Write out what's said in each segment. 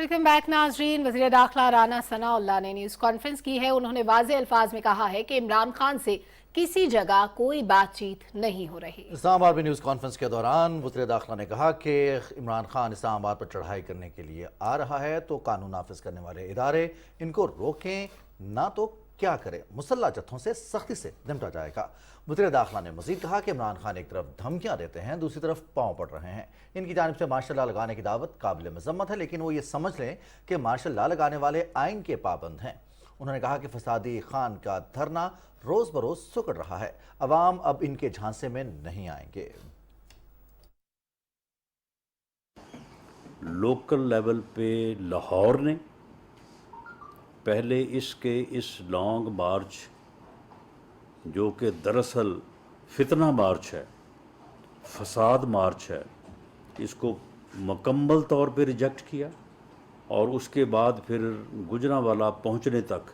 Welcome back नाजरीन। वज़ीर दाखिला राना सनाउल्लाह ने न्यूज़ कॉन्फ्रेंस की है। उन्होंने वाज़ेह अल्फाज में कहा है कि इमरान खान से किसी जगह कोई बातचीत नहीं हो रही। इस्लामाबाद में न्यूज़ कॉन्फ्रेंस के दौरान वज़ीर दाखिला ने कहा कि इमरान खान इस्लामाबाद पर चढ़ाई करने के लिए आ रहा है तो कानून नाफिज करने वाले इदारे इनको रोकें, ना तो क्या करें, मुसल्लह जत्थों से सख्ती से निपटा जाएगा। वज़ीर दाखिला ने मज़ीद कहा कि इमरान खान एक तरफ धमकियाँ देते हैं, दूसरी तरफ पाँव पड़ रहे हैं। इनकी जानिब से मार्शल लॉ लगाने की दावत काबिल मज़म्मत है, लेकिन वो ये समझ लें कि मार्शल लॉ लगाने वाले आइन के पाबंद हैं। उन्होंने कहा कि फसादी खान का धरना रोज़ बरोज़ सुकड़ रहा है, अवाम अब इनके झांसे में नहीं आएंगे। लोकल लेवल पे लाहौर ने पहले इस लॉन्ग मार्च जो कि दरअसल फितना मार्च है, फसाद मार्च है, इसको मुकम्मल तौर पे रिजेक्ट किया। और उसके बाद फिर गुजरांवाला पहुंचने तक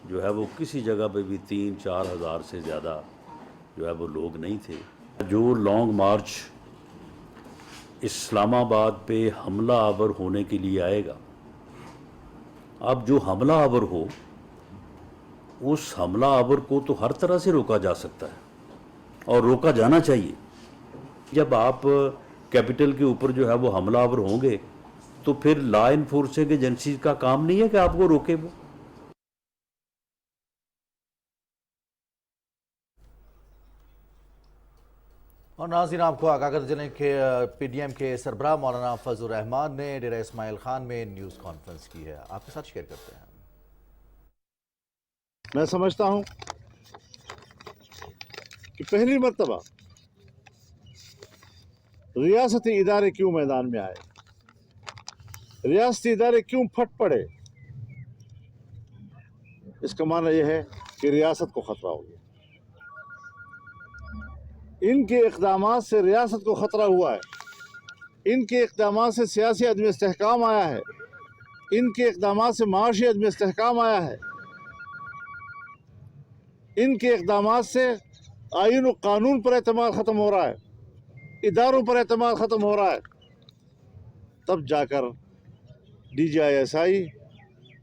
जो है वो किसी जगह पे भी 3-4 हज़ार से ज़्यादा जो है वो लोग नहीं थे। जो लॉन्ग मार्च इस्लामाबाद पे हमला आवर होने के लिए आएगा, अब जो हमला आवर हो उस हमला आवर को तो हर तरह से रोका जा सकता है और रोका जाना चाहिए। जब आप कैपिटल के ऊपर जो है वो हमला आवर होंगे तो फिर लॉ इन्फोर्सिंग एजेंसी का काम नहीं है कि आपको रोके वो। और नाज़रीन, आपको आगाह कर दें कि पीडीएम के सरबराह मौलाना फजलुर रहमान ने डेरा इस्माइल खान में न्यूज़ कॉन्फ्रेंस की है, आपके साथ शेयर करते हैं। मैं समझता हूं कि पहली मर्तबा रियासती इदारे क्यों मैदान में आए, रियासती इदारे क्यों फट पड़े, इसका माना यह है कि रियासत को खतरा हो गया। इनके इक़दामात से रियासत को खतरा हुआ है, इनके इक़दामात से सियासी अदम इस्तेहकाम आया है, इनके इक़दामात से माशी अदम इस्तेहकाम आया है, इनके इक़दामात से आईन और कानून पर एतमाद ख़त्म हो रहा है, इदारों पर एतमाद ख़त्म हो रहा है। तब जाकर DGI-SI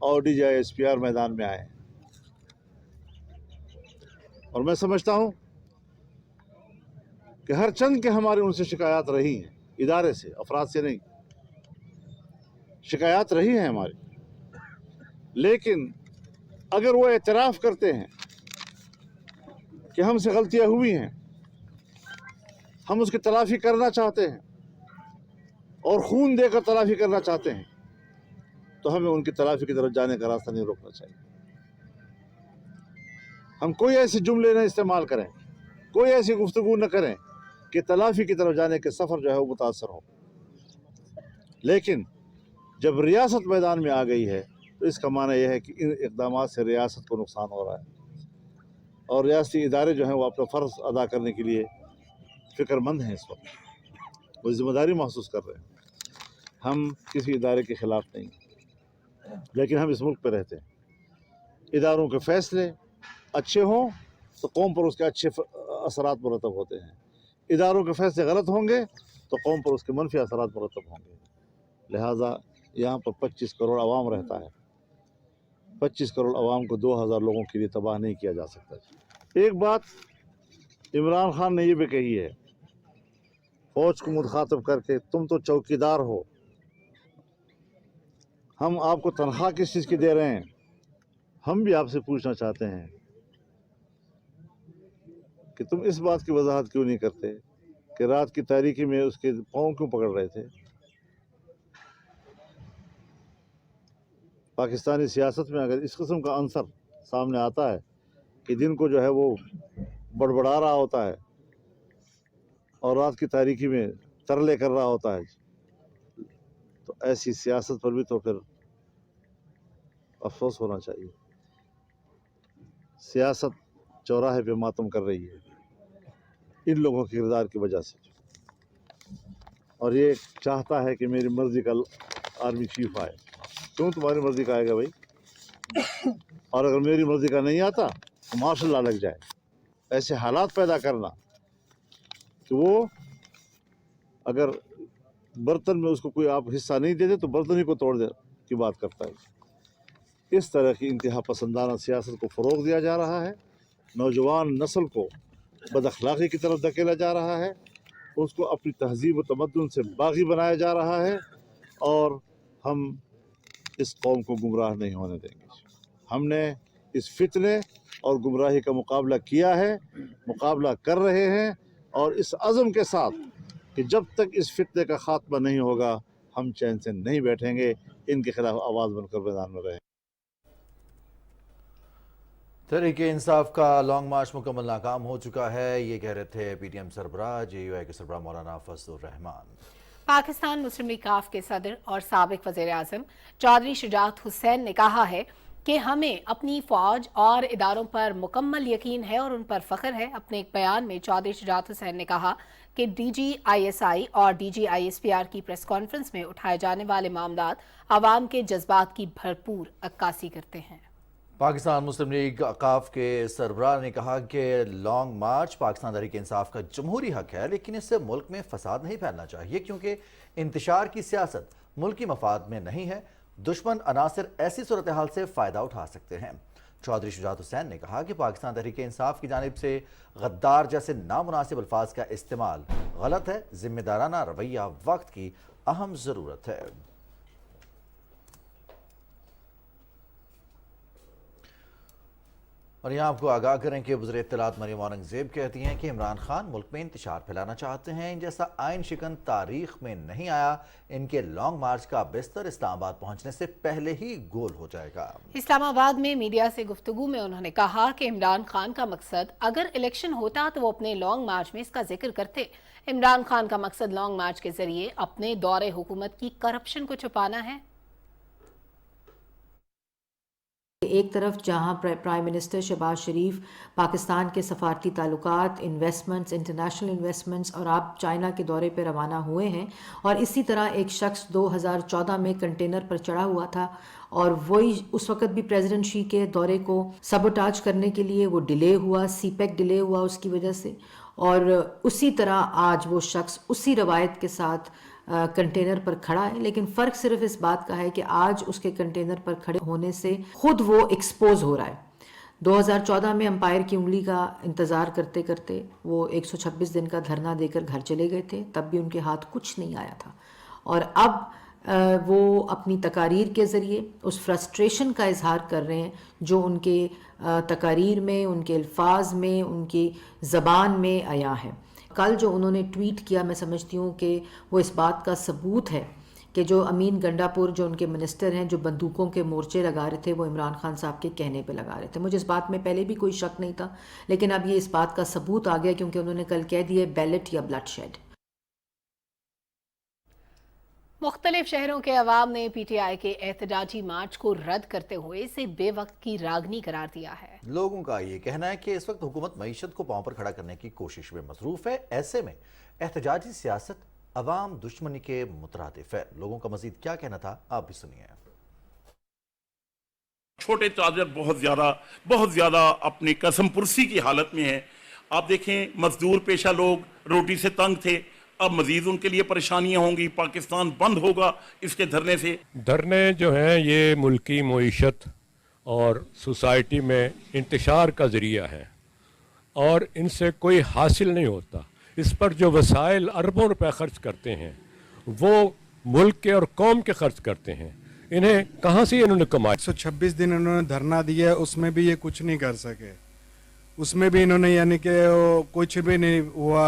और DGI-SPR मैदान में आए। और मैं समझता हूं कि हर चंद के हमारे उनसे शिकायत रही हैं, इदारे से, अफराद से नहीं, शिकायत रही है हमारी। लेकिन अगर वो एतराफ़ करते हैं कि हमसे गलतियां हुई हैं, हम उसकी तलाफ़ी करना चाहते हैं और खून देकर तलाफ़ी करना चाहते हैं, तो हमें उनकी तलाफ़ी की तरफ जाने का रास्ता नहीं रोकना चाहिए। हम कोई ऐसे जुमले न इस्तेमाल करें, कोई ऐसी गुफ्तगू न करें कि तलाफ़ी की तरफ जाने के सफ़र जो है वो मुतासर हो। लेकिन जब रियासत मैदान में आ गई है तो इसका माना यह है कि इन इक़दामात से रियासत को नुकसान हो रहा है और रियासती इदारे जो हैं वो अपना फ़र्ज़ अदा करने के लिए फ़िक्रमंद हैं। इस वक्त वो ज़िम्मेदारी महसूस कर रहे हैं। हम किसी इदारे के ख़िलाफ़ नहीं, लेकिन हम इस मुल्क पर रहते हैं। इदारों के फ़ैसले अच्छे हों तो कौम पर उसके अच्छे असरात मुरतब होते हैं, इदारों के फ़ैसले गलत होंगे तो कौम पर उसके मनफी असरात मुरतब होंगे। लिहाजा यहाँ पर 25 करोड़ आवाम रहता है, 25 करोड़ आवाम को 2000 लोगों के लिए तबाह नहीं किया जा सकता। एक बात इमरान खान ने ये भी कही है, फ़ौज को मुखातब करके, तुम तो चौकीदार हो, हम आपको तनख्वाह किस चीज़ की दे रहे हैं। हम भी आपसे पूछना चाहते हैं कि तुम इस बात की वजाहत क्यों नहीं करते कि रात की तारीकी में उसके पाँव क्यों पकड़ रहे थे। पाकिस्तानी सियासत में अगर इस किस्म का अंसर सामने आता है कि दिन को जो है वो बड़बड़ा रहा होता है और रात की तारीकी में तरले कर रहा होता है, तो ऐसी सियासत पर भी तो फिर अफसोस होना चाहिए। सियासत चौराहे पे मातम कर रही है इन लोगों के किरदार की वजह से, और ये चाहता है कि मेरी मर्ज़ी का आर्मी चीफ आए। क्यों तुम्हारी मर्ज़ी का आएगा भाई? और अगर मेरी मर्ज़ी का नहीं आता तो मार्शल लॉ लग जाए। ऐसे हालात पैदा करना कि वो अगर बर्तन में उसको कोई आप हिस्सा नहीं देते तो बर्तन ही को तोड़ दे की बात करता है। इस तरह की इंतहा पसंदाना सियासत को फ़रोग़ दिया जा रहा है, नौजवान नस्ल को बदअखलाक़ी की तरफ धकेला जा रहा है, उसको अपनी तहज़ीब व तमद्दुन से बागी बनाया जा रहा है, और हम इस कौम को गुमराह नहीं होने देंगे। हमने इस फितने और गुमराही का मुकाबला किया है, मुकाबला कर रहे हैं, और इस अज़म के साथ कि जब तक इस फितने का ख़ात्मा नहीं होगा हम चैन से नहीं बैठेंगे, इनके खिलाफ आवाज़ बनकर मैदान में रहेंगे। तहरीक इंसाफ का लॉन्ग मार्च मुकम्मल नाकाम हो चुका है, ये कह रहे थे पीटीएम सरबराह जेयूआई के सरबराह मौलाना फजलुर रहमान। पाकिस्तान मुस्लिम लीग काफ के सदर और साबिक वज़ीर आज़म चौधरी शुजात हुसैन ने कहा है कि हमें अपनी फ़ौज और इदारों पर मुकम्मल यकीन है और उन पर फ़ख्र है। अपने एक बयान में चौधरी शुजात हुसैन ने कहा कि DGISI और DGISPR की प्रेस कॉन्फ्रेंस में उठाए जाने वाले मामलात आवाम के जज्बात की भरपूर अक्कासी करते हैं। पाकिस्तान मुस्लिम लीग काफ के सरबराह ने कहा कि लॉन्ग मार्च पाकिस्तान तहरीक इंसाफ का जमहूरी हक है, लेकिन इससे मुल्क में फसाद नहीं फैलना चाहिए, क्योंकि इंतशार की सियासत मुल्की मफाद में नहीं है। दुश्मन अनासिर ऐसी सूरत हाल से फ़ायदा उठा सकते हैं। चौधरी शुजात हुसैन ने कहा कि पाकिस्तान तहरीक इंसाफ की जानिब से गद्दार जैसे नामुनासिब अल्फाज का इस्तेमाल गलत है। जिम्मेदाराना रवैया वक्त की अहम ज़रूरत है। और यहाँ आपको आगाह करें कि वज़ीर इत्तलात मरियम औरंगज़ेब कहती हैं कि इमरान खान मुल्क में इंतशार फैलाना चाहते हैं। इन जैसा आइन शिकन तारीख में नहीं आया। इनके लॉन्ग मार्च का बिस्तर इस्लामाबाद पहुंचने से पहले ही गोल हो जाएगा। इस्लामाबाद में मीडिया से गुफ्तगू में उन्होंने कहा कि इमरान खान का मकसद अगर इलेक्शन होता तो वो अपने लॉन्ग मार्च में इसका जिक्र करते। इमरान खान का मकसद लॉन्ग मार्च के जरिए अपने दौरे हुकूमत की करप्शन को छुपाना है। एक तरफ जहां प्राइम मिनिस्टर शहबाज शरीफ पाकिस्तान के सफारती ताल्लुकात, इन्वेस्टमेंट्स, इंटरनेशनल इन्वेस्टमेंट्स और आप चाइना के दौरे पर रवाना हुए हैं, और इसी तरह एक शख्स 2014 में कंटेनर पर चढ़ा हुआ था और वही उस वक्त भी प्रेसिडेंट शी के दौरे को सबोटाज करने के लिए वो डिले हुआ, सीपेक डिले हुआ उसकी वजह से, और उसी तरह आज वो शख्स उसी रवायत के साथ कंटेनर पर खड़ा है। लेकिन फ़र्क सिर्फ इस बात का है कि आज उसके कंटेनर पर खड़े होने से खुद वो एक्सपोज हो रहा है। 2014 में अंपायर की उंगली का इंतज़ार करते करते वो 126 दिन का धरना देकर घर चले गए थे, तब भी उनके हाथ कुछ नहीं आया था, और अब वो अपनी तकारीर के ज़रिए उस फ्रस्ट्रेशन का इजहार कर रहे हैं जो उनके तकारीर में, उनके अल्फाज में, उनकी ज़बान में आया है। कल जो उन्होंने ट्वीट किया, मैं समझती हूँ कि वो इस बात का सबूत है कि जो अमीन गंडापुर जो उनके मिनिस्टर हैं, जो बंदूकों के मोर्चे लगा रहे थे, वो इमरान खान साहब के कहने पे लगा रहे थे। मुझे इस बात में पहले भी कोई शक नहीं था, लेकिन अब ये इस बात का सबूत आ गया क्योंकि उन्होंने कल कह दिया बैलेट या ब्लड शेड। मुख्तलिफ शहरों के अवाम ने PTI के एहतजाजी मार्च को रद्द करते हुए इसे बेवक्त की रागनी करार दिया है। लोगों का ये कहना है कि इस वक्त हुकूमत मईशत को पांव पर खड़ा करने की कोशिश में मसरूफ है। ऐसे में एहतजाजी सियासत अवाम दुश्मनी के मुतरादिफ है। लोगों का मजीद क्या कहना था, आप भी सुनिए। छोटे ताजर बहुत ज्यादा अपनी कसम पुरसी की हालत में है। आप देखें, मजदूर पेशा लोग रोटी से तंग थे, अब मजीद उनके लिए परेशानियां होंगी। पाकिस्तान बंद होगा इसके धरने से। धरने जो हैं ये मुल्की मईशत और सोसाइटी में इंतशार का ज़रिया है और इनसे कोई हासिल नहीं होता। इस पर जो वसाइल अरबों रुपए खर्च करते हैं वो मुल्क के और कौम के खर्च करते हैं। इन्हें कहाँ से इन्होंने कमाया? 126 दिन इन्होंने धरना दिया, उसमें भी ये कुछ नहीं कर सके। उसमें भी इन्होंने यानी कि कुछ भी नहीं हुआ,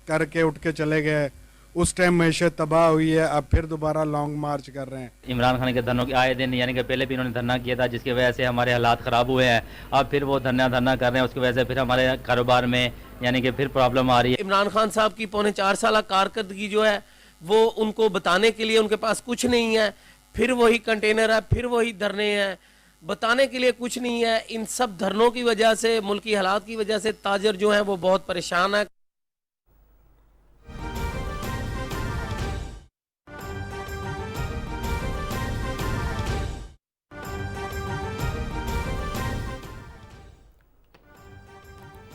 करके उठ के चले गए। उस टाइम मैशत तबाह हुई है, अब फिर दोबारा लॉन्ग मार्च कर रहे हैं। इमरान खान के धरनों के आए दिन, यानी कि पहले भी इन्होंने धरना किया था जिसकी वजह से हमारे हालात ख़राब हुए हैं। अब फिर वो धरना कर रहे हैं, उसकी वजह से फिर हमारे कारोबार में यानी कि फिर प्रॉब्लम आ रही है। इमरान खान साहब की 4.25 साल कारकर्दगी जो है वो उनको बताने के लिए उनके पास कुछ नहीं है। फिर वही कंटेनर है, फिर वही धरने हैं, बताने के लिए कुछ नहीं है। इन सब धरनों की वजह से, मुल्की हालात की वजह से ताजर जो है वो बहुत परेशान है।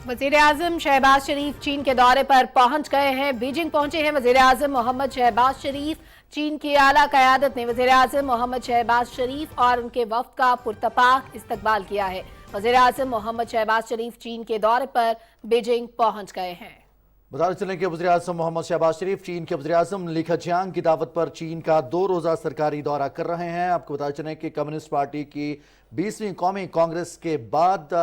वज़ीर-ए-आज़म शहबाज शरीफ चीन के दौरे पर पहुंच गए हैं। बीजिंग पहुंचे हैं वज़ीर-ए-आज़म मोहम्मद शहबाज शरीफ। चीन की आला क़यादत ने वज़ीर-ए-आज़म मोहम्मद शहबाज शरीफ और उनके वफ़द का पुरतपाक इस्तकबाल किया है। वज़ीर-ए-आज़म मोहम्मद शहबाज शरीफ चीन के दौरे पर बीजिंग पहुंच गए हैं। बताते चलें कि वज़ीर-ए-आज़म मोहम्मद शहबाज शरीफ चीन के वज़ीर-ए-आज़म ली केक़ियांग की दावत पर चीन का 2 रोज़ा सरकारी दौरा कर रहे हैं। आपको बताते चलें कि कम्युनिस्ट पार्टी की 20वीं कौमी कांग्रेस के बाद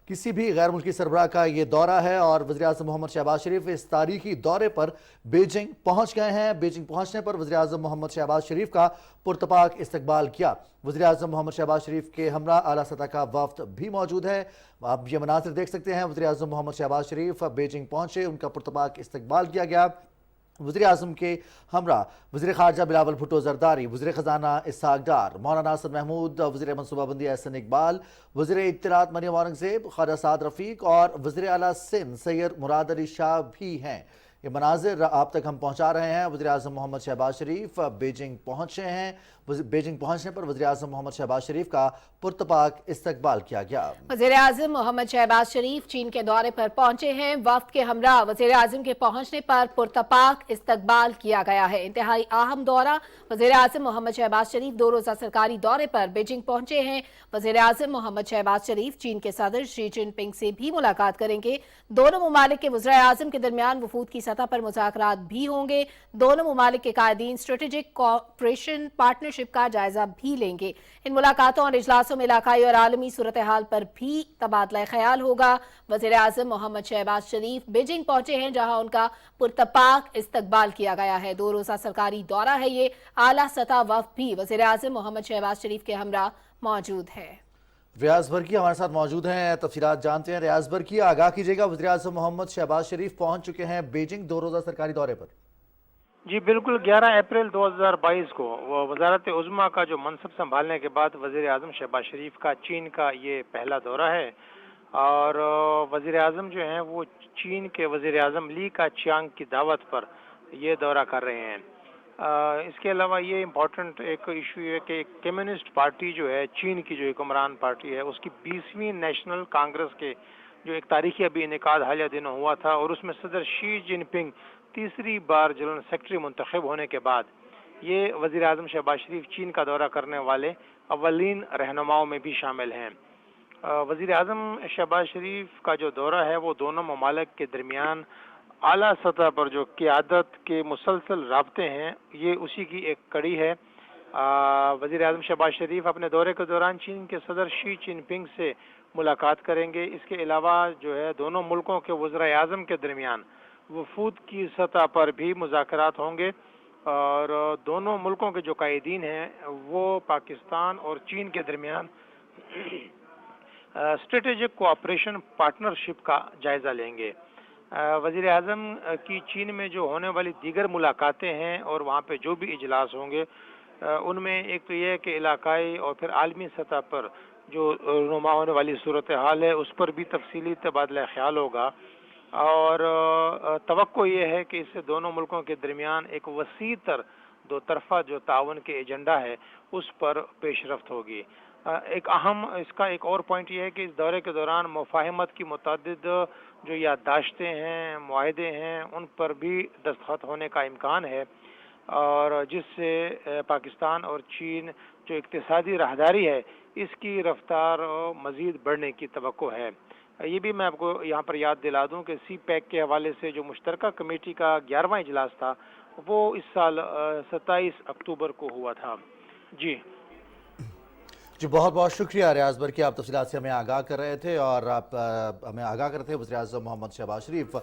किसी भी गैर मुल्की सरबराह का ये दौरा है और वज़ीर-ए-आज़म मोहम्मद शहबाज शरीफ इस तारीखी दौरे पर बीजिंग पहुंच गए हैं। बीजिंग पहुंचने पर वज़ीर-ए-आज़म मोहम्मद शहबाज शरीफ का पुरतपाक इस्तकबाल किया। वज़ीर-ए-आज़म मोहम्मद शहबाज शरीफ के हमरा आला सतह का वफ़द भी मौजूद है। आप ये मनाज़िर देख सकते हैं। वज़ीर-ए-आज़म मोहम्मद शहबाज शरीफ बीजिंग पहुंचे, उनका पुरतपाक इस्तकबाल किया गया। वज़ीर-ए-आज़म के हमरा वज़ीर ख़ारजा बिलावल भुट्टो ज़रदारी, वज़ीर ख़ज़ाना इसहाक़ डार, मौलाना असद महमूद, वज़ीर मनसूबाबंदी एहसन इकबाल, वज़ीर इत्तलात मरियम औरंगज़ेब, ख्वाजा साद रफ़ीक और वज़ीर आला सिंध सैयद मुराद अली शाह भी हैं। ये मनाज़िर आप तक हम पहुँचा रहे हैं। वज़ीर-ए-आज़म मोहम्मद शहबाज शरीफ बीजिंग पहुँचे हैं। बीजिंग पहुँचने पर वज़ीर-ए-आज़म मोहम्मद शहबाज शरीफ का पुरतपाक इस्तकबाल किया गया। वज़ीर-ए-आज़म मोहम्मद शहबाज शरीफ चीन के दौरे पर पहुंचे हैं। वफ़द के हमरा वज़ीर-ए-आज़म के पहुंचने पर पुरतपाक इस्तकबाल किया गया है। इंतहाई अहम दौरा। वज़ीर-ए-आज़म मोहम्मद शहबाज शरीफ 2 रोज़ा सरकारी दौरे पर बीजिंग पहुंचे हैं। वज़ीर-ए-आज़म मोहम्मद शहबाज शरीफ चीन के सदर शी जिनपिंग से भी मुलाकात करेंगे। दोनों मुमालिक के वज़ीर-ए-आज़म के दरमियान वफूद की सतह पर मुज़ाकरात भी होंगे। दोनों मुमालिक के कायदीन स्ट्रेटेजिक कोऑपरेशन पार्टनरशिप का जायजा भी लेंगे। इन मुलाकातों और इजलासों में इलाकाई और आलमी सूरत हाल पर भी तबादला ख्याल होगा। वज़ीर-ए-आज़म मोहम्मद शहबाज शरीफ बीजिंग पहुंचे हैं, जहां उनका पुरतपाक इस्तकबाल किया गया है। 2 रोज़ा सरकारी दौरा है ये। आला सतह वफ़द भी वज़ीर-ए-आज़म मोहम्मद शहबाज शरीफ के हमरा मौजूद है। रियाज बरकी हमारे साथ मौजूद हैं, तफसीलात जानते हैं। रियाज बरकी, आगाह कीजिएगा, वज़ीर-ए-आज़म मोहम्मद शहबाज शरीफ पहुंच चुके हैं बीजिंग 2 रोज़ा सरकारी दौरे पर। जी बिल्कुल, 11 अप्रैल 2022 को वज़ारत उज़्मा का जो मनसब संभालने के बाद वज़ीर-ए-आज़म शहबाज शरीफ का चीन का ये पहला दौरा है और वज़ीर-ए-आज़म जो हैं वो चीन के वज़ीर-ए-आज़म ली केक़ियांग की दावत पर ये दौरा कर रहे हैं। इसके अलावा ये इम्पोर्टेंट एक इशू है कि कम्युनिस्ट पार्टी जो है चीन की, जो हुक्मरान पार्टी है, उसकी 20वीं नेशनल कांग्रेस के जो एक तारीखी अभी इनेकाद हालिया दिनों हुआ था और उसमें सदर शी जिनपिंग तीसरी बार जनरल सेक्रेटरी मुंतखब होने के बाद ये वज़ीर-ए-आज़म शहबाज शरीफ चीन का दौरा करने वाले अव्वलीन रहनुमाओं में भी शामिल हैं। वज़ीर-ए-आज़म शहबाज शरीफ का जो दौरा है वो दोनों ममालिक के दरमियान आला सतह पर जो क़यादत के मुसलसल राब्ते हैं, ये उसी की एक कड़ी है। वज़ीर-ए-आज़म शहबाज शरीफ अपने दौरे के दौरान चीन के सदर शी जिनपिंग से मुलाकात करेंगे। इसके अलावा जो है दोनों मुल्कों के वज़ीर-ए-आज़म के दरमियान वफूद की सतह पर भी मुज़ाकरात होंगे और दोनों मुल्कों के जो कायदीन हैं वो पाकिस्तान और चीन के दरमियान स्ट्रेटेजिक कोऑपरेशन पार्टनरशिप का जायज़ा लेंगे। वज़ीर-ए-आज़म की चीन में जो होने वाली दीगर मुलाकातें हैं और वहाँ पे जो भी इजलास होंगे उनमें एक तो ये है कि इलाकाई और फिर आलमी सतह पर जो रुनुमा होने वाली सूरत हाल है उस पर भी तफसीली तबादला ख्याल होगा और तवक्को ये है कि इससे दोनों मुल्कों के दरमियान एक वसी तर 2 तरफ़ा जो तावन के एजेंडा है उस पर पेशरफ्त होगी। एक अहम इसका एक और पॉइंट ये है कि इस दौरे के दौरान मुफाहमत की मुतअद्दिद जो याददाश्तें हैं, मुआहदे हैं, उन पर भी दस्तखत होने का इम्कान है और जिससे पाकिस्तान और चीन जो इक़्तिसादी राहदारी है इसकी रफ्तार मज़ीद बढ़ने की तवक्को है। ये भी मैं आपको यहाँ पर याद दिला दूँ कि सी पैक के हवाले से जो मुश्तरका कमेटी का 11वां इजलास था वो इस साल 27 अक्टूबर को हुआ था। जी बहुत बहुत शुक्रिया रियाज बरकी, आप तफसीलात से हमें आगाह कर रहे थे और आप हमें आगाह कर रहे थे। वज़ीर-ए-आज़म मोहम्मद शहबाज शरीफ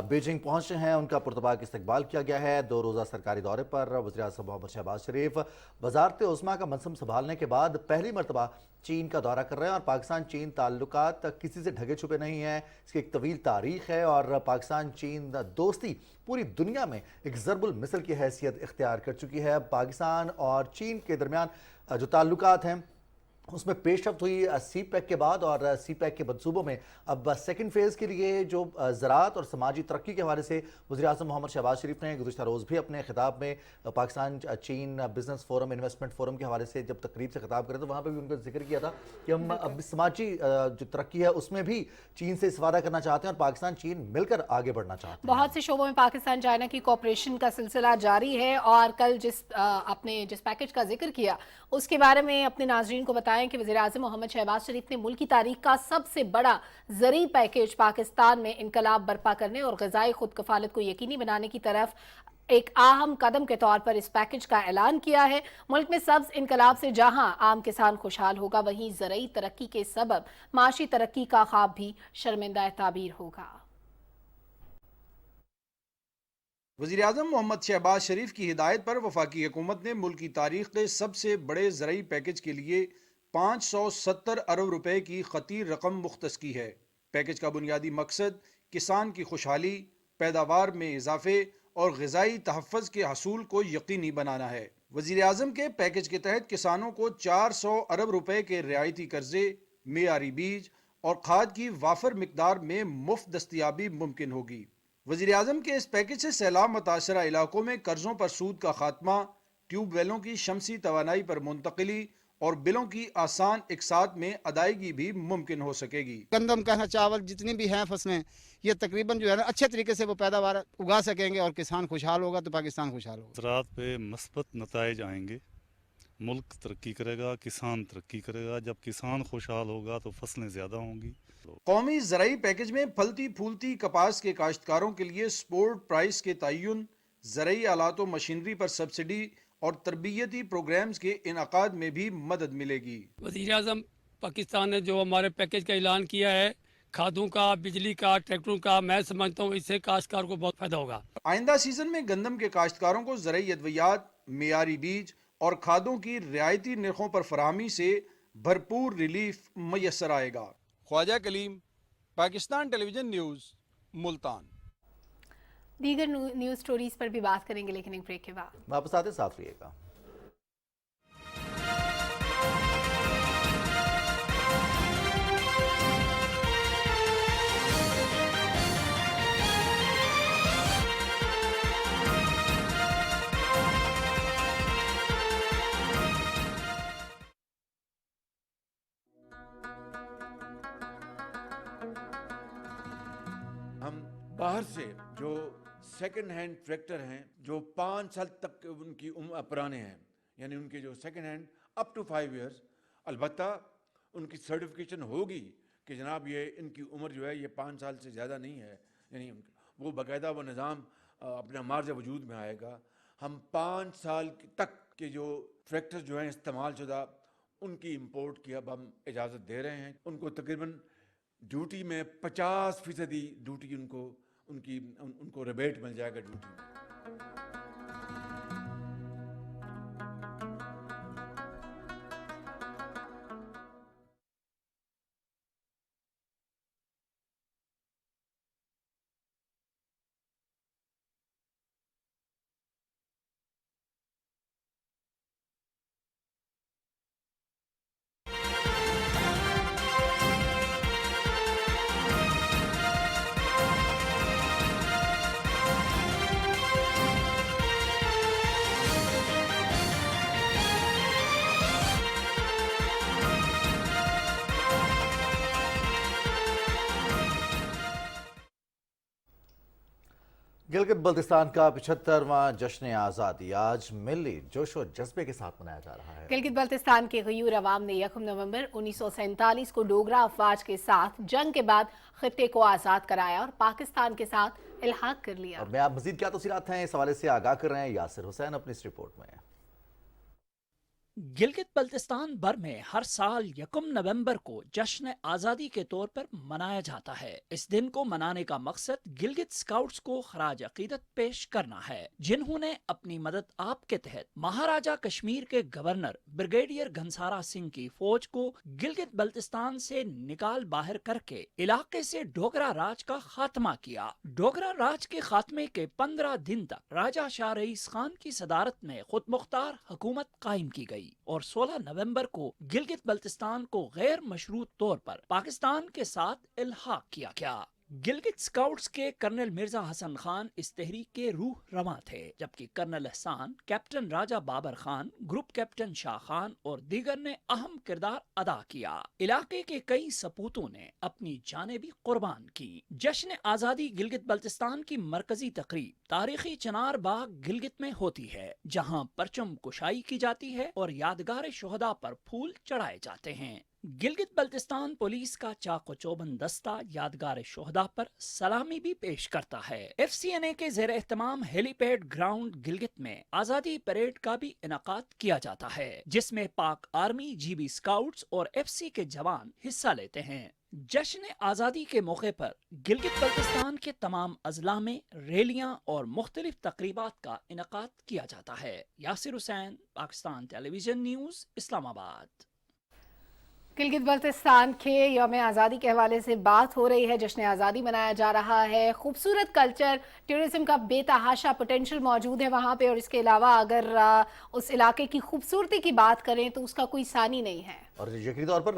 बीजिंग पहुंचे हैं, उनका पुरतपाक इस्तकबाल किया गया है। 2 रोज़ा सरकारी दौरे पर वज़ीर-ए-आज़म मोहम्मद शहबाज शरीफ वज़ारत उज़्मा का मनसब संभालने के बाद पहली मरतबा चीन का दौरा कर रहे हैं और पाकिस्तान चीन ताल्लुकात किसी से ढके छुपे नहीं हैं। इसकी एक तवील तारीख़ है और पाकिस्तान चीन दोस्ती पूरी दुनिया में एक ज़रबुल मिसल की हैसियत इख्तियार कर चुकी है। पाकिस्तान और चीन के दरमियान जो ताल्लुकात हैं اس میں پیش رفت ہوئی سی پیک کے بعد اور سی پیک کے منصوبوں میں اب سیکنڈ فیز کے لیے جو زراعت اور سماجی ترقی کے حوالے سے وزیر اعظم محمد شہباز شریف نے گزشتہ روز بھی اپنے خطاب میں پاکستان چین بزنس فورم انویسٹمنٹ فورم کے حوالے سے جب تقریب سے خطاب کرے تو وہاں پہ بھی ان کا ذکر کیا تھا کہ ہم اب سماجی جو ترقی ہے اس میں بھی چین سے استفادہ کرنا چاہتے ہیں اور پاکستان چین مل کر آگے بڑھنا چاہتے ہیں. بہت سے شعبوں میں پاکستان چائنا کی کوپریشن کا سلسلہ جاری ہے اور کل آپ نے جس پیکج کا ذکر کیا اس کے بارے میں اپنے ناظرین کو بتائیں کہ وزیر اعظم محمد شہباز شریف نے ملک کی تاریخ کا سب سے بڑا زرعی پیکج پاکستان میں انقلاب برپا کرنے اور غذائی خود کفالت کو یقینی بنانے کی طرف ایک اہم قدم کے طور پر اس پیکج کا اعلان کیا ہے. ملک میں سبز انقلاب سے جہاں عام کسان خوشحال ہوگا وہیں زرعی ترقی کے سبب معاشی ترقی کا خواب بھی شرمندہ تعبیر ہوگا. وزیر اعظم محمد شہباز شریف کی ہدایت پر وفاقی حکومت نے ملک کی تاریخ کے سب سے بڑے زرعی پیکج کے لیے 570 ارب روپے کی خطیر رقم مختص کی ہے. پیکج کا بنیادی مقصد کسان کی خوشحالی، پیداوار میں اضافے اور غذائی تحفظ کے حصول کو یقینی بنانا ہے. وزیر اعظم کے پیکج کے تحت کسانوں کو 400 ارب روپے کے رعایتی قرضے، معیاری بیج اور کھاد کی وافر مقدار میں مفت دستیابی ممکن ہوگی. وزیر اعظم کے اس پیکج سے سیلاب متاثرہ علاقوں میں قرضوں پر سود کا خاتمہ، ٹیوب ویلوں کی شمسی توانائی پر منتقلی اور بلوں کی آسان اقساط میں ادائیگی بھی ممکن ہو سکے گی. گندم کا چاول جتنی بھی ہیں فصلیں یہ تقریباً جو ہے نا اچھے طریقے سے وہ پیداوار اگا سکیں گے اور کسان خوشحال ہوگا تو پاکستان خوشحال ہوگا. زراعت پہ مثبت نتائج آئیں گے، ملک ترقی کرے گا، کسان ترقی کرے گا. جب کسان خوشحال ہوگا تو فصلیں زیادہ ہوں گی. قومی زرعی پیکج میں پھلتی پھولتی کپاس کے کاشتکاروں کے لیے سپورٹ پرائس کے تعین، زرعی آلات و مشینری پر سبسڈی اور تربیتی پروگرامز کے انعقاد میں بھی مدد ملے گی. وزیر اعظم پاکستان نے جو ہمارے پیکج کا اعلان کیا ہے، کھادوں کا، بجلی کا، ٹریکٹروں کا، میں سمجھتا ہوں اس سے کاشتکار کو بہت فائدہ ہوگا. آئندہ سیزن میں گندم کے کاشتکاروں کو زرعی ادویات، معیاری بیج اور کھادوں کی رعایتی نرخوں پر فراہمی سے بھرپور ریلیف میسر آئے گا. خواجہ کلیم، پاکستان ٹیلی ویژن نیوز، ملتان. دیگر نیوز سٹوریز پر بھی بات کریں گے لیکن ایک بریک کے بعد. واپس آتے ساتھ رہیے گا. ہم باہر سے جو سیکنڈ ہینڈ ٹریکٹر ہیں جو 5 سال تک ان کی پرانے ہیں، یعنی ان کے جو second hand up to 5 years, البتہ ان کی سرٹیفکیشن ہوگی کہ جناب یہ ان کی عمر جو ہے یہ 5 سال سے زیادہ نہیں ہے، یعنی وہ باقاعدہ وہ نظام اپنا مارج وجود میں آئے گا. ہم 5 سال تک کے جو ٹریکٹر جو ہیں استعمال شدہ ان کی امپورٹ کی اب ہم اجازت دے رہے ہیں. ان کو تقریباً ڈیوٹی میں 50% ڈیوٹی ان کو ریبیٹ مل جائے گا ڈیوٹی میں. گلگت بلتستان کا 75واں جشن آزادی آج ملی جوش و جذبے کے ساتھ منایا جا رہا ہے. گلگت بلتستان کے غیور عوام نے 1 نومبر 1947 کو ڈوگرا افواج کے ساتھ جنگ کے بعد خطے کو آزاد کرایا اور پاکستان کے ساتھ الحاق کر لیا. اور میں آپ مزید کیا تفصیلات ہیں اس حوالے سے آگاہ کر رہے ہیں یاسر حسین اپنی اس رپورٹ میں. گلگت بلتستان بھر میں ہر سال 1 نومبر کو جشن آزادی کے طور پر منایا جاتا ہے. اس دن کو منانے کا مقصد گلگت سکاؤٹس کو خراج عقیدت پیش کرنا ہے، جنہوں نے اپنی مدد آپ کے تحت مہاراجہ کشمیر کے گورنر بریگیڈیئر گھنسارا سنگھ کی فوج کو گلگت بلتستان سے نکال باہر کر کے علاقے سے ڈوگرا راج کا خاتمہ کیا. ڈوگرا راج کے خاتمے کے 15 دن تک راجہ شاہ رئیس خان کی صدارت میں خود مختار حکومت قائم کی گئی. और 16 नवंबर को गिलगित बल्तिस्तान को गैर मशरूत तौर पर पाकिस्तान के साथ इल्हाक किया गया। गिलगित स्काउट्स के कर्नल मिर्जा हसन खान इस तहरीक के रूह रवां थे, जबकि कर्नल एहसान, कैप्टन राजा बाबर खान, ग्रुप कैप्टन शाह खान और दीगर ने अहम किरदार अदा किया। इलाके के कई सपूतों ने अपनी जानें भी कुर्बान की। जश्न आज़ादी गिलगित बल्तिस्तान की मरकजी तकरीब तारीखी चनार बाग गिलगित में होती है, जहां परचम कुशाई की जाती है और यादगार शुहदा पर फूल चढ़ाए जाते हैं। गिलगित बल्तिस्तान पुलिस का चाको चौबंद दस्ता यादगार शुहदा पर सलामी भी पेश करता है। FCNA के ज़ेर एहतमाम हेलीपैड ग्राउंड गिलगित में आज़ादी परेड का भी इनकाद किया जाता है, जिसमें पाक आर्मी, GB स्काउट्स और FC के जवान हिस्सा लेते हैं। जश्न आज़ादी के मौके पर गिलगित बल्तिस्तान के तमाम अजला में रैलियां और मुख्तलिफ तकरीबात का इनकाद किया जाता है। Yasir Hussain, Pakistan television news, Islamabad. गिलगित बल्तिस्तान के यौम आज़ादी के हवाले से बात हो रही है। जश्न आज़ादी मनाया जा रहा है। खूबसूरत कल्चर, टूरिज्म का बेतहाशा पोटेंशियल मौजूद है वहाँ पे, और इसके अलावा अगर उस इलाके की खूबसूरती की बात करें तो उसका कोई सानी नहीं है। और यकीनी तौर पर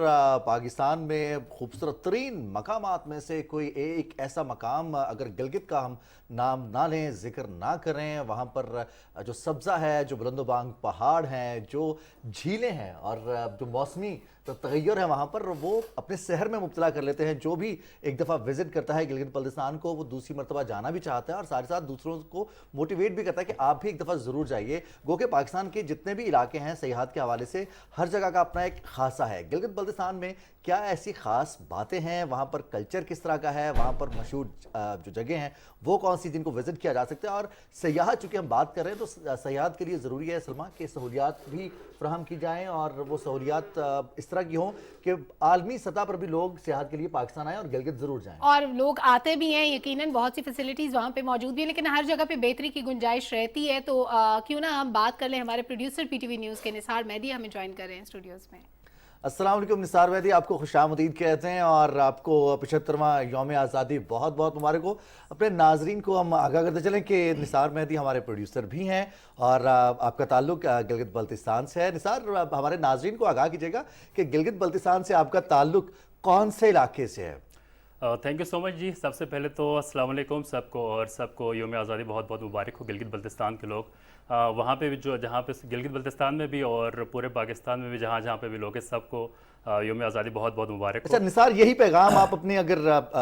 पाकिस्तान में खूबसूरत तरीन मकामात में से कोई एक ऐसा मकाम अगर गिलगित का हम नाम ना लें, जिक्र ना करें, वहाँ पर जो सब्ज़ा है, जो बुलंदोबांग पहाड़ हैं, जो झीलें हैं और जो मौसमी तो तगैर है वहाँ पर, वो अपने शहर में मुब्तला कर लेते हैं। जो भी एक दफ़ा विज़िट करता है गिलगित बल्तिस्तान को, वो दूसरी मरतबा जाना भी चाहता है और साथ ही साथ दूसरों को मोटिवेट भी करता है कि आप भी एक दफ़ा ज़रूर जाइए। गो के पाकिस्तान के जितने भी इलाके हैं सयाहत के हवाले से हर जगह का अपना एक खासा है। गिलगित बल्तिस्तान में क्या ऐसी ख़ास बातें हैं, वहाँ पर कल्चर किस तरह का है, वहाँ पर मशहूर जो जगह हैं वो कौन सी जिनको विज़िट किया जा सकता है। और सयाहत चूँकि हम बात कर रहे हैं तो सयाहत के लिए ज़रूरी है सलमा कि सहूलियात भी फ्राहम की जाएँ और वो सहूलियात इस तरह की हों कि आलमी सतह पर भी लोग सियाहत के लिए पाकिस्तान आएँ और गिलगित ज़रूर जाएँ। और लोग आते भी हैं, यकीनन बहुत सी फैसिलिटीज़ वहाँ पे मौजूद भी हैं, लेकिन हर जगह पे बेहतरी की गुंजाइश रहती है। तो क्यों ना हम बात कर लें, हमारे प्रोड्यूसर PTV न्यूज़ के निसार मेहदी हमें ज्वाइन कर रहे हैं स्टूडियोज़ में। अस्सलाम वालेकुम निसार मेहदी, आपको खुशामदीद कहते हैं और आपको 75वां यौम आज़ादी बहुत बहुत मुबारक हो। अपने नाजरीन को हम आगाह करते चलें कि निसार मेहदी हमारे प्रोड्यूसर भी हैं और आपका ताल्लुक गिलगित बल्तिस्तान से है। निसार, हमारे नाजरीन को आगाह कीजिएगा कि गिलगित बल्तिस्तान से आपका ताल्लुक कौन से इलाके से है? थैंक यू सो मच जी। सबसे पहले तो अस्सलाम वालेकुम सबको, और सबको यौम आज़ादी बहुत बहुत मुबारक हो। गिलगित बल्तिस्तान के लोग वहाँ पे भी जो जहाँ पे गिलगित बल्तिस्तान में भी और पूरे पाकिस्तान में भी जहाँ जहाँ पे भी लोग हैं सबको यौम आज़ादी बहुत बहुत मुबारक हो। अच्छा निसार, यही पैगाम आप अपनी अगर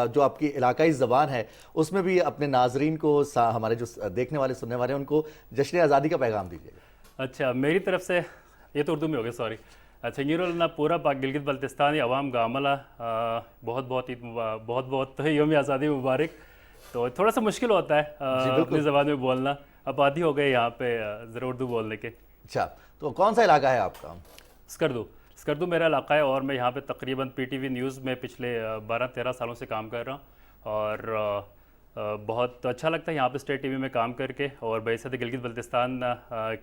जो आपकी इलाकाई ज़बान है उसमें भी अपने नाजरीन को, हमारे जो देखने वाले सुनने वाले हैं उनको जश्न आज़ादी का पैगाम दीजिएगा। अच्छा, मेरी तरफ से ये तो उर्दू में हो गया, सॉरी। अच्छा, ना पूरा गिलगित बल्तिस्तान अवाम गामला बहुत बहुत यौम आज़ादी मुबारक। तो थोड़ा सा मुश्किल होता है अपनी ज़बान में बोलना, अब आदी हो गए यहाँ पे ज़रा उर्दू बोलने के। अच्छा, तो कौन सा इलाका है आपका? स्कर्दू मेरा इलाका है और मैं यहाँ पे तकरीबन PTV न्यूज़ में पिछले 12-13 सालों से काम कर रहा हूँ और बहुत अच्छा लगता है यहाँ पे स्टेट TV में काम करके, और बैसत गिलगित बल्तिस्तान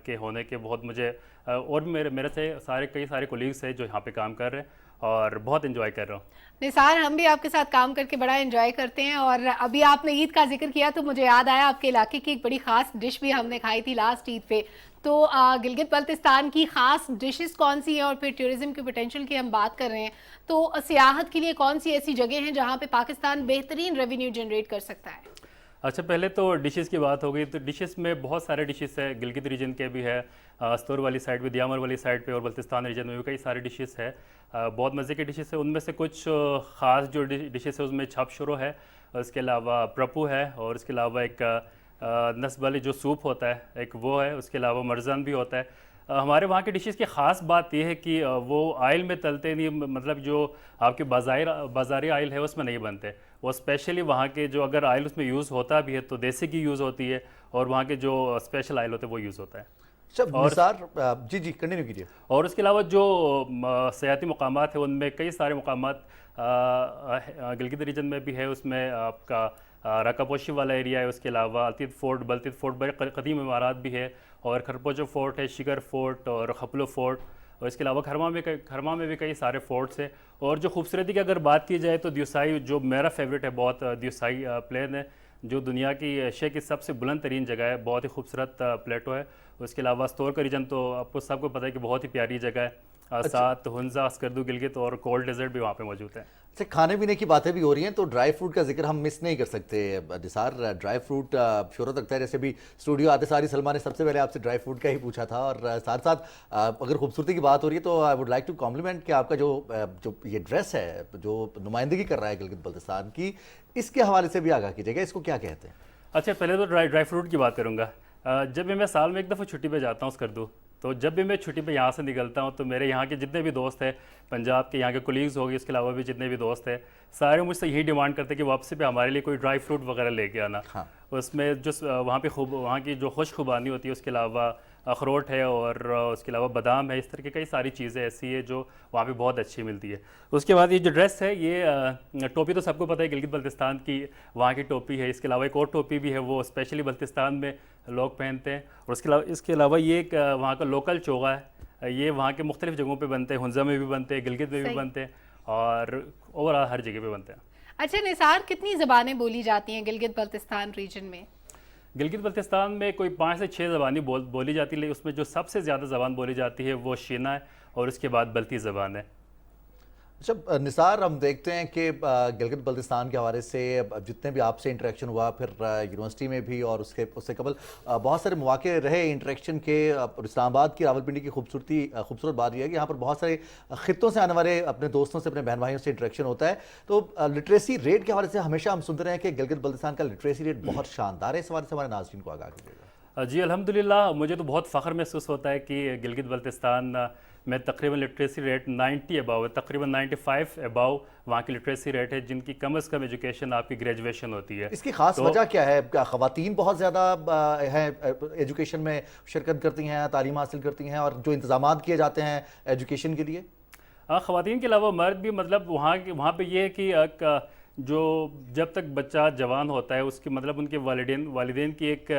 के होने के बहुत मुझे और मेरे से कई सारे कोलीग्स हैं जो यहाँ पे काम कर रहे हैं और बहुत एंजॉय कर रहा हूँ। निसार, हम भी आपके साथ काम करके बड़ा एंजॉय करते हैं और अभी आपने ईद का जिक्र किया तो मुझे याद आया आपके इलाके की एक बड़ी ख़ास डिश भी हमने खाई थी लास्ट ईद पे। तो गिलगित बल्तिस्तान की ख़ास डिशेस कौन सी हैं, और फिर टूरिज़्म के पोटेंशियल की हम बात कर रहे हैं तो सियाहत के लिए कौन सी ऐसी जगह हैं जहाँ पे पाकिस्तान बेहतरीन रेवेन्यू जनरेट कर सकता है? अच्छा, पहले तो डिशेस की बात हो गई तो डिशेस में बहुत सारे डिशेस है। गिलगित रीजन के भी है, स्तूर वाली साइड पे, दियामर वाली साइड पे, और बल्तिस्तान रीजन में भी कई सारे डिशेस है। बहुत मज़े के डिशेस है। उनमें से कुछ ख़ास जो डिशेस है उसमें छप शुरू है, उसके अलावा प्रपू है, और उसके अलावा एक नस्ब वाली जो सूप होता है एक वो है, उसके अलावा मरजान भी होता है। हमारे वहाँ की डिशेस की ख़ास बात यह है कि वो आयल में तलते नहीं, मतलब जो आपके बाज़ारी आयल है उसमें नहीं बनते। वो स्पेशली वहाँ के जो अगर आयल उसमें यूज़ होता भी है तो देसी की यूज़ होती है, और वहाँ के जो स्पेशल आयल होते हैं वो यूज़ होता है। और जी कंटिन्यू कीजिए। और उसके अलावा जो सयाती मकामात है उनमें कई सारे मकामात गिलगित रीजन में भी है। उसमें आपका रकापोशी वाला एरिया है, उसके अलावा बल्तित फोर्ट बड़े कदीम इमारत भी है, और खरपोचो फोर्ट है, शिगर फोर्ट और खपलो फोर्ट, और इसके अलावा खरमा में भी कई सारे फोर्ट्स हैं। और जो खूबसूरती की अगर बात की जाए तो द्यूसाई जो मेरा फेवरेट है बहुत, द्यूसाई प्लेन है जो दुनिया की एशिया की सबसे बुलंद तरीन जगह है, बहुत ही खूबसूरत प्लेटो है। اس کے علاوہ استور کا ریجن تو آپ کو سب کو پتہ ہے کہ بہت ہی پیاری جگہ ہے. ساتھ ہنزا، اسکردو، گلگت اور کولڈ ڈیزرٹ بھی وہاں پہ موجود ہیں. اچھا، کھانے پینے کی باتیں بھی ہو رہی ہیں تو ڈرائی فروٹ کا ذکر ہم مس نہیں کر سکتے. نثار، ڈرائی فروٹ شہرت رکھتا ہے، جیسے بھی اسٹوڈیو آتے ساری سلمان نے سب سے پہلے آپ سے ڈرائی فروٹ کا ہی پوچھا تھا. اور ساتھ ساتھ اگر خوبصورتی کی بات ہو رہی ہے تو I would like two complement کہ آپ کا جو یہ ڈریس ہے جو نمائندگی کر رہا ہے گلگت بلتستان کی، اس کے حوالے سے بھی آگاہ کیجیے گا، اس کو کیا کہتے ہیں؟ اچھا، پہلے تو ڈرائی فروٹ کی بات کروں گا. جب بھی میں سال میں ایک دفعہ چھٹی پہ جاتا ہوں اسکردو، تو جب بھی میں چھٹی پہ یہاں سے نکلتا ہوں تو میرے یہاں کے جتنے بھی دوست ہیں، پنجاب کے یہاں کے کولیگز ہو گئے، اس کے علاوہ بھی جتنے بھی دوست ہیں، سارے مجھ سے یہی ڈیمانڈ کرتے ہیں کہ واپسی پہ ہمارے لیے کوئی ڈرائی فروٹ وغیرہ لے کے آنا. اس میں جو وہاں پہ وہاں کی جو خوش خوبانی ہوتی ہے، اس کے علاوہ اخروٹ ہے اور اس کے علاوہ بادام ہے، اس طرح کی کئی ساری چیزیں ایسی ہے جو وہاں پہ بہت اچھی ملتی ہے. اس کے بعد یہ جو ڈریس ہے، یہ ٹوپی تو سب کو پتہ ہے گلگت بلتستان کی وہاں کی ٹوپی ہے. اس کے علاوہ ایک اور ٹوپی بھی ہے، وہ اسپیشلی بلتستان میں لوگ پہنتے ہیں. اور اس کے علاوہ یہ ایک وہاں کا لوکل چوغا ہے، یہ وہاں کے مختلف جگہوں پہ بنتے ہیں، ہنزا میں بھی بنتے ہیں، گلگت میں بھی بنتے ہیں اور اوور آل ہر جگہ پہ بنتے ہیں. اچھا نثار، کتنی زبانیں بولی جاتی ہیں گلگت بلتستان ریجن میں؟ گلگت بلتستان میں کوئی 5 سے 6 زبانیں بولی جاتی ہے، لیکن اس میں جو سب سے زیادہ زبان بولی جاتی ہے وہ شینا ہے اور اس کے بعد بلتی زبان ہے. اچھا نثار، ہم دیکھتے ہیں کہ گلگت بلتستان کے حوالے سے جتنے بھی آپ سے انٹریکشن ہوا، پھر یونیورسٹی میں بھی اور اس سے قبل بہت سارے مواقع رہے انٹریکشن کے. اسلام آباد کی راولپنڈی کی خوبصورت بات یہ ہے کہ یہاں پر بہت سارے خطوں سے آنے والے اپنے دوستوں سے، اپنے بہن بھائیوں سے انٹریکشن ہوتا ہے. تو لٹریسی ریٹ کے حوالے سے ہمیشہ ہم سنتے رہے ہیں کہ گلگت بلتستان کا لٹریسی ریٹ بہت شاندار ہے. اس حوالے سے ہمارے ناظرین کو آگاہ کیجیے گا. جی الحمدللہ، مجھے تو بہت فخر محسوس ہوتا ہے کہ گلگت بلتستان میں تقریباً لٹریسی ریٹ 90 اباؤ ہے، تقریباً 95 اباؤ وہاں کی لٹریسی ریٹ ہے، جن کی کم از کم ایجوکیشن آپ کی گریجویشن ہوتی ہے. اس کی خاص وجہ کیا ہے؟ خواتین بہت زیادہ ہیں ایجوکیشن میں شرکت کرتی ہیں، تعلیم حاصل کرتی ہیں، اور جو انتظامات کیے جاتے ہیں ایجوکیشن کے لیے؟ خواتین کے علاوہ مرد بھی، مطلب وہاں پہ یہ ہے کہ جو جب تک بچہ جوان ہوتا ہے، اس کی مطلب ان کے والدین کی ایک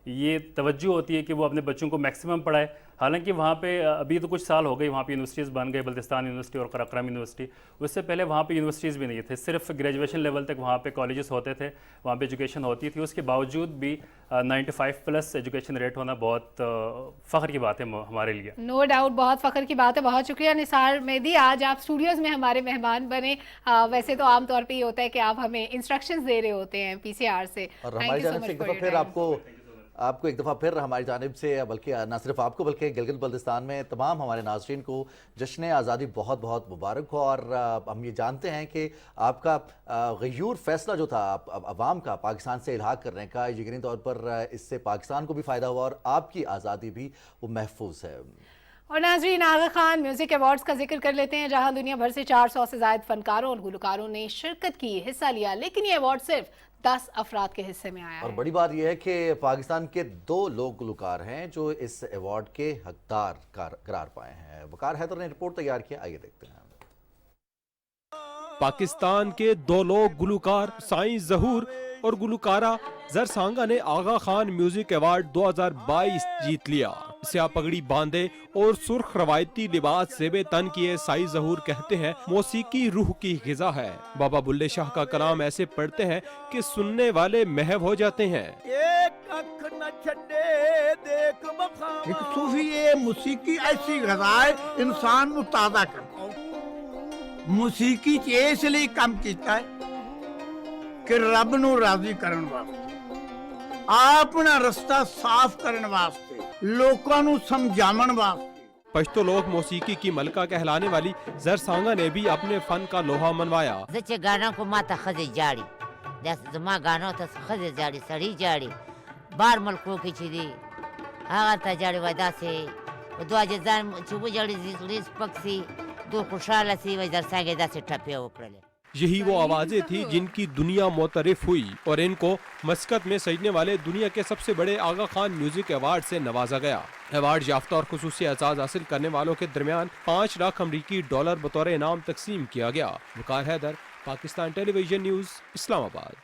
یہ توجہ ہوتی ہے کہ وہ اپنے بچوں کو میکسیمم پڑھائے. حالانکہ وہاں پہ ابھی تو کچھ سال ہو گئے وہاں پہ یونیورسٹیز بن گئے، بلتستان یونیورسٹی اور قراقرم یونیورسٹی. اس سے پہلے وہاں پہ یونیورسٹیز بھی نہیں تھے، صرف گریجویشن لیول تک وہاں پہ کالجز ہوتے تھے، وہاں پہ ایجوکیشن ہوتی تھی. اس کے باوجود بھی 95+ ایجوکیشن ریٹ ہونا بہت فخر کی بات ہے ہمارے لیے. نو ڈاؤٹ، بہت فخر کی بات ہے. بہت شکریہ نثار مہدی، آج آپ اسٹوڈیوز میں ہمارے مہمان بنے. ویسے تو عام طور پہ یہ ہوتا ہے کہ آپ ہمیں انسٹرکشنز دے رہے ہوتے ہیں PCR سے. اور ہماری جانب سے ایک دفعہ پھر آپ کو ایک دفعہ پھر ہماری جانب سے، بلکہ نہ صرف آپ کو بلکہ گلگت بلتستان میں تمام ہمارے ناظرین کو جشن آزادی بہت بہت مبارک ہو. اور ہم یہ جانتے ہیں کہ آپ کا غیور فیصلہ جو تھا عوام کا پاکستان سے الحاق کرنے کا، یقینی طور پر اس سے پاکستان کو بھی فائدہ ہوا اور آپ کی آزادی بھی وہ محفوظ ہے. اور ناظرین، آغا خان میوزک ایوارڈز کا ذکر کر لیتے ہیں، جہاں دنیا بھر سے 400 سے زائد فنکاروں اور گلوکاروں نے شرکت کی، حصہ لیا. لیکن یہ ایوارڈ صرف 10 افراد کے حصے میں آیا اور ہے. بڑی بات یہ ہے کہ پاکستان کے 2 لوگ گلوکار ہیں جو اس ایوارڈ کے حقدار قرار پائے ہیں. وقار حیدر نے رپورٹ تیار کیا، آئیے دیکھتے ہیں. پاکستان کے 2 لوگ گلوکار سائیں ظہور اور گلوکارہ زرسانگا نے آغا خان میوزک ایوارڈ 2022 جیت لیا. سیاہ پگڑی باندھے اور سرخ روایتی لباس زیب تن کیے سائیں ظہور کہتے ہیں موسیقی روح کی غذا ہے. بابا بلے شاہ کا کلام ایسے پڑھتے ہیں کہ سننے والے محو ہو جاتے ہیں. ایک صوفی موسیقی ایسی غذا ہے انسان کو تازہ کرتا ہے. موسیقی اس لیے کام کیتا ہے کہ رب نو راضی کرن واسطے، اپنا رستہ صاف کرن واسطے، لوکاں نو سمجھاون واسطے. پشتو لوک موسیقی کی ملکہ کہلانے والی زرسانگا نے بھی اپنے فن کا لوہا منوایا. زچے گانا کو ماتا خزے جاڑی دس زما گانا تا خزے جاڑی سڑی جاڑی بار ملکوں کی چیدی آغا تا جاڑی ودا سے دو جزان چوبو جاڑی لیس پکسی دو خوشحال سی و زرسانگے دا سے ٹھپے اوپرلے. یہی وہ آوازیں تھی جن کی دنیا معترف ہوئی اور ان کو مسقط میں سجنے والے دنیا کے سب سے بڑے آغا خان میوزک ایوارڈ سے نوازا گیا. ایوارڈ یافتہ اور خصوصی اعزاز حاصل کرنے والوں کے درمیان 5 لاکھ امریکی ڈالر بطور انعام تقسیم کیا گیا. وقار حیدر، پاکستان ٹیلی ویژن نیوز، اسلام آباد.